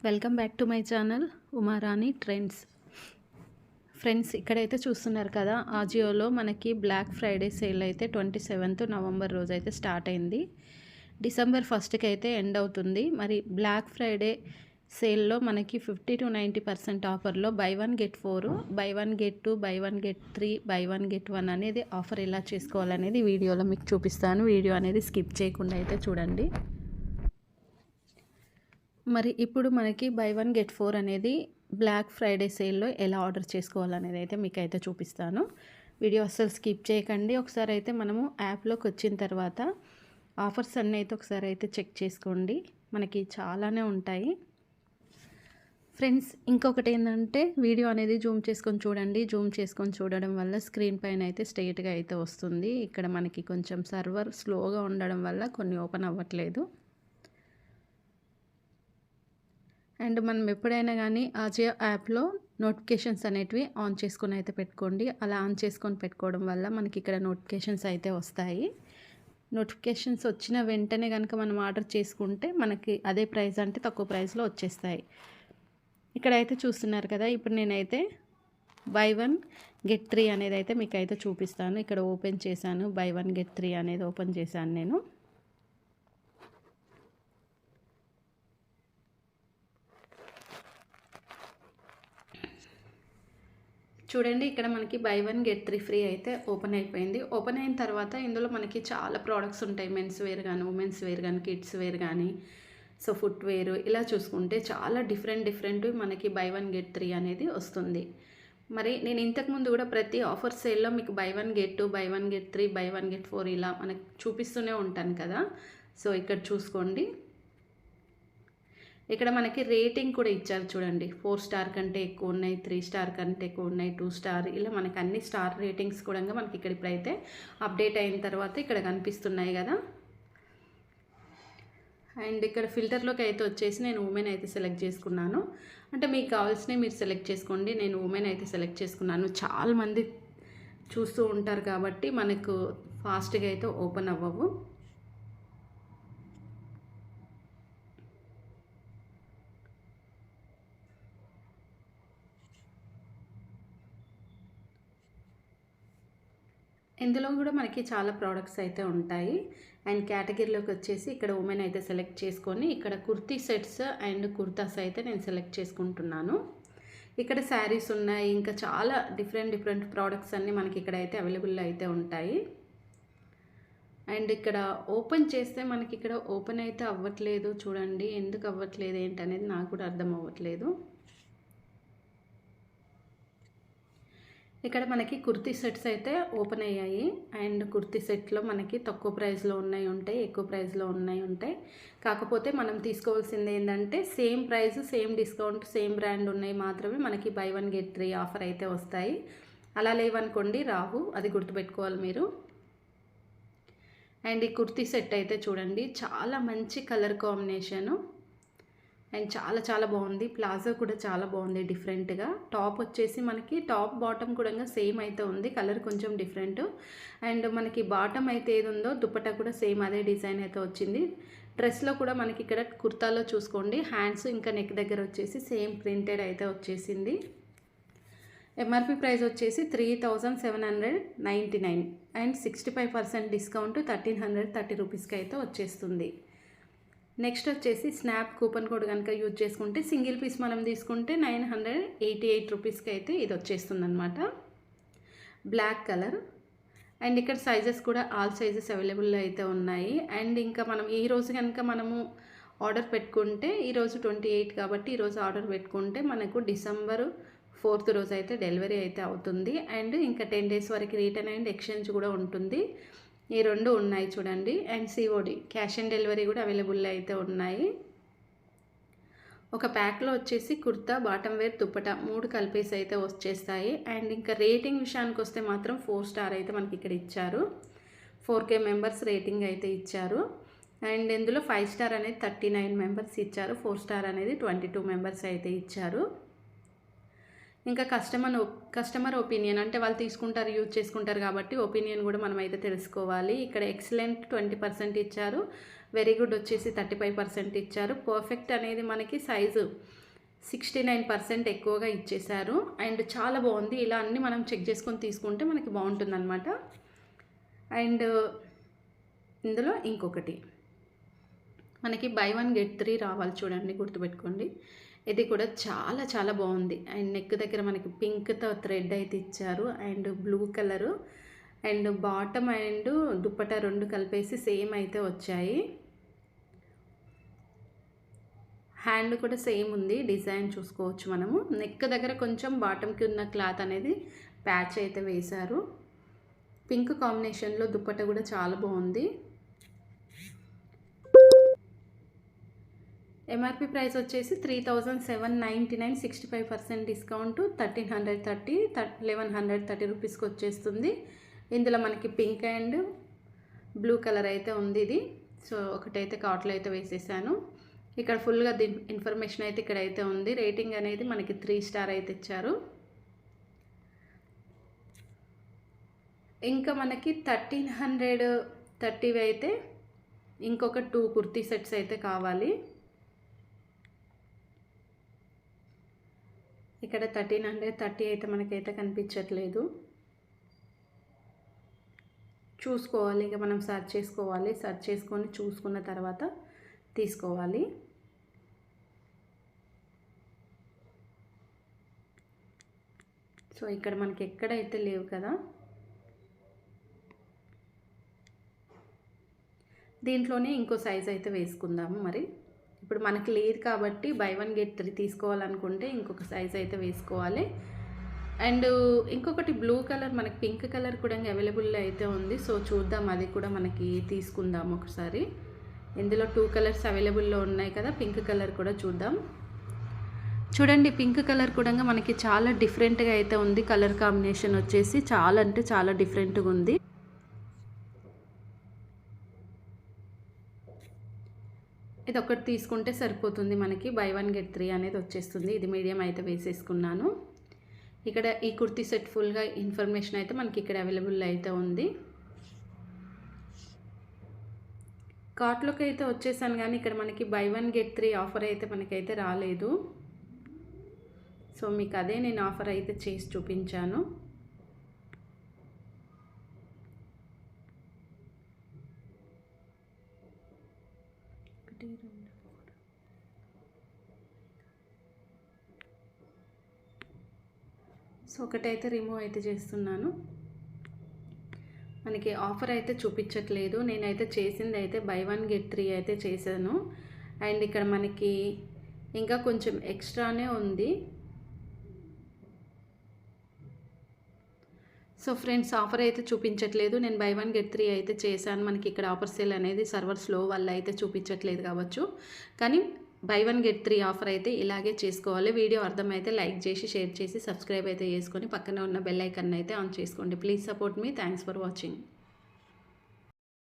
Welcome back to my channel Uma Rani trends. Friends, ఇక్కడైతే చూస్తున్నారు కదా, ఆజియోలో మనకి బ్లాక్ ఫ్రైడే సేల్ అయితే 27th నవంబర్ రోజు అయితే స్టార్ట్ అయింది. డిసెంబర్ 1st అయితే ఎండ్ అవుతుంది. మరి బ్లాక్ ఫ్రైడే సేల్లో మనకి 50 to 90% ఆఫర్లో by 1 get 4, by 1 get 2, by 1 get 3, by 1 get 1 అనేది ఆఫర్ ఎలా చేసుకోవాలనేది వీడియోలో మీకు చూపిస్తాను. వీడియో అనేది స్కిప్ చేయకుండా అయితే చూడండి. మరి ఇప్పుడు మనకి బై 1 get 4 అనేది బ్లాక్ ఫ్రైడే సేల్లో ఎలా ఆర్డర్ చేసుకోవాలనేది అయితే మీకు అయితే చూపిస్తాను. వీడియో అస్సలు స్కిప్ చేయకండి. ఒకసారి అయితే మనము యాప్లోకి వచ్చిన తర్వాత ఆఫర్స్ అన్నీ అయితే ఒకసారి అయితే చెక్ చేసుకోండి. మనకి చాలానే ఉంటాయి ఫ్రెండ్స్. ఇంకొకటి ఏంటంటే, వీడియో అనేది జూమ్ చేసుకొని చూడండి. జూమ్ చేసుకొని చూడడం వల్ల స్క్రీన్ పైన అయితే స్ట్రైట్గా అయితే వస్తుంది. ఇక్కడ మనకి కొంచెం సర్వర్ స్లోగా ఉండడం వల్ల కొన్ని ఓపెన్ అవ్వట్లేదు. అండ్ మనం ఎప్పుడైనా కానీ ఆజియో యాప్లో నోటిఫికేషన్స్ అనేటివి ఆన్ చేసుకొని అయితే పెట్టుకోండి. అలా ఆన్ చేసుకొని పెట్టుకోవడం వల్ల మనకి ఇక్కడ నోటిఫికేషన్స్ అయితే వస్తాయి. నోటిఫికేషన్స్ వచ్చిన వెంటనే కనుక మనం ఆర్డర్ చేసుకుంటే మనకి అదే ప్రైస్ అంటే తక్కువ ప్రైస్లో వచ్చేస్తాయి. ఇక్కడైతే చూస్తున్నారు కదా, ఇప్పుడు నేనైతే బై 1 get 3 అనేది అయితే మీకు అయితే చూపిస్తాను. ఇక్కడ ఓపెన్ చేశాను, బై 1 get 3 అనేది ఓపెన్ చేశాను నేను. చూడండి, ఇక్కడ మనకి బై 1 get 3 ఫ్రీ అయితే ఓపెన్ అయిపోయింది. ఓపెన్ అయిన తర్వాత ఇందులో మనకి చాలా ప్రోడక్ట్స్ ఉంటాయి. మెన్స్ వేర్ కానీ, ఉమెన్స్ వేర్ కానీ, కిడ్స్ వేర్ కానీ, సో ఫుట్ వేర్, ఇలా చూసుకుంటే చాలా డిఫరెంట్ మనకి బై 1 get 3 అనేది వస్తుంది. మరి నేను ఇంతకుముందు కూడా ప్రతి ఆఫర్ సేల్లో మీకు by 1 get 2, by 1 get 3, by 1 get 4 ఇలా మనకు చూపిస్తూనే ఉంటాను కదా. సో ఇక్కడ చూసుకోండి, ఇక్కడ మనకి రేటింగ్ కూడా ఇచ్చారు చూడండి. 4 స్టార్ కంటే ఎక్కువ ఉన్నాయి, 3 స్టార్ కంటే ఎక్కువ ఉన్నాయి, 2 స్టార్, ఇలా మనకి అన్ని స్టార్ రేటింగ్స్ కూడా మనకి ఇక్కడ ఇప్పుడైతే అప్డేట్ అయిన తర్వాత ఇక్కడ కనిపిస్తున్నాయి కదా. అండ్ ఇక్కడ ఫిల్టర్లోకి అయితే వచ్చేసి నేను ఉమెన్ అయితే సెలెక్ట్ చేసుకున్నాను. అంటే మీకు కావాల్సినవి మీరు సెలెక్ట్ చేసుకోండి. నేను ఉమెన్ అయితే సెలెక్ట్ చేసుకున్నాను. చాలామంది చూస్తూ ఉంటారు కాబట్టి మనకు ఫాస్ట్గా అయితే ఓపెన్ అవ్వవు. ఇందులో కూడా మనకి చాలా ప్రోడక్ట్స్ అయితే ఉంటాయి. అండ్ కేటగిరీలోకి వచ్చేసి ఇక్కడ ఉమెన్ అయితే సెలెక్ట్ చేసుకొని ఇక్కడ కుర్తీ సెట్స్ అండ్ కుర్తాస్ అయితే నేను సెలెక్ట్ చేసుకుంటున్నాను. ఇక్కడ శారీస్ ఉన్నాయి, ఇంకా చాలా డిఫరెంట్ ప్రోడక్ట్స్ అన్నీ మనకి ఇక్కడ అయితే అవైలబుల్ అయితే ఉంటాయి. అండ్ ఇక్కడ ఓపెన్ చేస్తే మనకి ఇక్కడ ఓపెన్ అయితే అవ్వట్లేదు. చూడండి, ఎందుకు అవ్వట్లేదు ఏంటనేది నాకు కూడా అర్థం అవ్వట్లేదు. ఇక్కడ మనకి కుర్తీ సెట్స్ అయితే ఓపెన్ అయ్యాయి. అండ్ కుర్తీ సెట్లో మనకి తక్కువ ప్రైస్లో ఉన్నాయి ఉంటాయి, ఎక్కువ ప్రైస్లో ఉన్నాయి ఉంటాయి. కాకపోతే మనం తీసుకోవాల్సింది ఏంటంటే, same price, same discount, same brand ఉన్నాయి మాత్రమే మనకి బై 1 get 3 ఆఫర్ అయితే వస్తాయి. అలా లేవనుకోండి రావు, అది గుర్తుపెట్టుకోవాలి మీరు. అండ్ ఈ కుర్తీ సెట్ అయితే చూడండి, చాలా మంచి కలర్ కాంబినేషను అండ్ చాలా బాగుంది. ప్లాజో కూడా చాలా బాగుంది డిఫరెంట్గా. టాప్ వచ్చేసి మనకి టాప్ బాటమ్ కూడా సేమ్ అయితే ఉంది, కలర్ కొంచెం డిఫరెంట్. అండ్ మనకి బాటమ్ అయితే ఏది ఉందో దుపట్టా కూడా సేమ్ అదే డిజైన్ అయితే వచ్చింది. డ్రెస్లో కూడా మనకి ఇక్కడ కుర్తాలో చూసుకోండి, హ్యాండ్స్ ఇంకా నెక్ దగ్గర వచ్చేసి సేమ్ ప్రింటెడ్ అయితే వచ్చేసింది. ఎంఆర్పి ప్రైస్ వచ్చేసి 3799 అండ్ 65% డిస్కౌంట్ 1330 రూపీస్కి అయితే వచ్చేస్తుంది. నెక్స్ట్ వచ్చేసి స్నాప్ కూపన్ కోడ్ కనుక యూజ్ చేసుకుంటే సింగిల్ పీస్ మనం తీసుకుంటే 988 రూపీస్కి అయితే ఇది వచ్చేస్తుంది అనమాట. Black colour. అండ్ ఇక్కడ సైజెస్ కూడా ఆల్ సైజెస్ అవైలబుల్ అయితే ఉన్నాయి. అండ్ ఇంకా మనం ఈరోజు కనుక మనము ఆర్డర్ పెట్టుకుంటే, ఈరోజు 28 కాబట్టి ఈరోజు ఆర్డర్ పెట్టుకుంటే మనకు December 4th రోజు అయితే డెలివరీ అయితే అవుతుంది. అండ్ ఇంకా 10 days వరకు రిటర్న్ అండ్ ఎక్స్చేంజ్ కూడా ఉంటుంది. ఈ రెండు ఉన్నాయి చూడండి. And COD, cash on delivery కూడా అవైలబుల్ అయితే ఉన్నాయి. ఒక ప్యాక్లో వచ్చేసి కుర్తా, బాటమ్ వేర్, దుప్పటా 3 కలిపేసి అయితే వచ్చేస్తాయి. అండ్ ఇంకా రేటింగ్ విషయానికి వస్తే మాత్రం 4 స్టార్ అయితే మనకి ఇక్కడ ఇచ్చారు. 4K మెంబర్స్ రేటింగ్ అయితే ఇచ్చారు. అండ్ ఇందులో 5 స్టార్ అనేది 39 మెంబర్స్ ఇచ్చారు, 4 స్టార్ అనేది 22 మెంబర్స్ అయితే ఇచ్చారు. ఇంకా కస్టమర్ ఒపీనియన్ అంటే వాళ్ళు తీసుకుంటారు, యూజ్ చేసుకుంటారు కాబట్టి ఒపీనియన్ కూడా మనమైతే తెలుసుకోవాలి. ఇక్కడ ఎక్సలెంట్ 20% ఇచ్చారు, వెరీ గుడ్ వచ్చేసి 35% ఇచ్చారు, పర్ఫెక్ట్ అనేది మనకి సైజు 69% ఎక్కువగా ఇచ్చేశారు. అండ్ చాలా బాగుంది. ఇలా అన్నీ మనం చెక్ చేసుకొని తీసుకుంటే మనకి బాగుంటుందన్నమాట. అండ్ ఇందులో ఇంకొకటి మనకి బై 1 గెట్ 3 రావాలి, చూడండి గుర్తుపెట్టుకోండి. ఇది కూడా చాలా చాలా బాగుంది. అండ్ నెక్ దగ్గర మనకి పింక్తో థ్రెడ్ అయితే ఇచ్చారు and blue colour and bottom and dupatta రెండు కలిపేసి సేమ్ అయితే వచ్చాయి. హ్యాండ్ కూడా సేమ్ ఉంది, డిజైన్ చూసుకోవచ్చు మనము. నెక్ దగ్గర కొంచెం బాటమ్కి ఉన్న క్లాత్ అనేది ప్యాచ్ అయితే వేశారు. పింక్ కాంబినేషన్లో దుప్పట కూడా చాలా బాగుంది. ఎంఆర్పి ప్రైస్ వచ్చేసి 3799, 65% డిస్కౌంట్ 1130 రూపీస్కి వచ్చేస్తుంది. ఇందులో మనకి పింక్ అండ్ బ్లూ కలర్ అయితే ఉంది ఇది. సో ఒకటైతే కార్ట్లో అయితే వేసేసాను. ఇక్కడ ఫుల్గా ఇన్ఫర్మేషన్ అయితే ఇక్కడైతే ఉంది. రేటింగ్ అనేది మనకి 3 స్టార్ అయితే ఇచ్చారు. ఇంకా మనకి 1330 అయితే ఇంకొక 2 కుర్తీ సెట్స్ అయితే కావాలి. ఇక్కడ 1330 అయితే మనకైతే కనిపించట్లేదు, చూసుకోవాలి. ఇక మనం సెర్చ్ చేసుకోవాలి, సెర్చ్ చేసుకొని చూసుకున్న తర్వాత తీసుకోవాలి. సో ఇక్కడ మనకి ఎక్కడైతే లేవు కదా, దీంట్లోనే ఇంకో సైజ్ అయితే వేసుకుందాము. మరి ఇప్పుడు మనకి లేదు కాబట్టి బై 1 గెట్ 3 తీసుకోవాలనుకుంటే ఇంకొక సైజ్ అయితే వేసుకోవాలి. అండ్ ఇంకొకటి బ్లూ కలర్, మనకి పింక్ కలర్ కూడా అవైలబుల్లో అయితే ఉంది. సో చూద్దాం, అది కూడా మనకి తీసుకుందాం ఒకసారి. ఇందులో 2 కలర్స్ అవైలబుల్లో ఉన్నాయి కదా, పింక్ కలర్ కూడా చూద్దాం. చూడండి, పింక్ కలర్ కూడా మనకి చాలా డిఫరెంట్గా అయితే ఉంది. కలర్ కాంబినేషన్ వచ్చేసి చాలా అంటే చాలా డిఫరెంట్గా ఉంది. ఇది ఒకటి తీసుకుంటే సరిపోతుంది, మనకి బై 1 గెట్ 3 అనేది వచ్చేస్తుంది. ఇది మీడియం అయితే వేసేసుకున్నాను. ఇక్కడ ఈ కుర్తీ సెట్ ఫుల్గా ఇన్ఫర్మేషన్ అయితే మనకి ఇక్కడ అవైలబుల్ అయితే ఉంది. కార్ట్లోకి అయితే వచ్చేసాను, కానీ ఇక్కడ మనకి బై 1 గెట్ 3 ఆఫర్ అయితే మనకైతే రాలేదు. సో మీకు అదే నేను ఆఫర్ అయితే చేసి చూపించాను. సో ఒకటైతే రిమూవ్ అయితే చేస్తున్నాను. మనకి ఆఫర్ అయితే చూపించట్లేదు. నేనైతే చేసింది అయితే బై 1 గెట్ 3 అయితే చేశాను. అండ్ ఇక్కడ మనకి ఇంకా కొంచెం ఎక్స్ట్రానే ఉంది. సో ఫ్రెండ్స్, ఆఫర్ అయితే చూపించట్లేదు. నేను బై 1 గెట్ 3 అయితే చేశాను. మనకి ఇక్కడ ఆఫర్ సేల్ అనేది సర్వర్ స్లో వల్ల అయితే చూపించట్లేదు కావచ్చు, కానీ బై 1 గెట్ 3 ఆఫర్ అయితే ఇలాగే చేసుకోవాలి. వీడియో అర్థమైతే లైక్ చేసి, షేర్ చేసి, సబ్స్క్రైబ్ అయితే చేసుకొని పక్కన ఉన్న బెల్ ఐకాన్ అయితే ఆన్ చేసుకోండి. Please support me. Thanks for watching.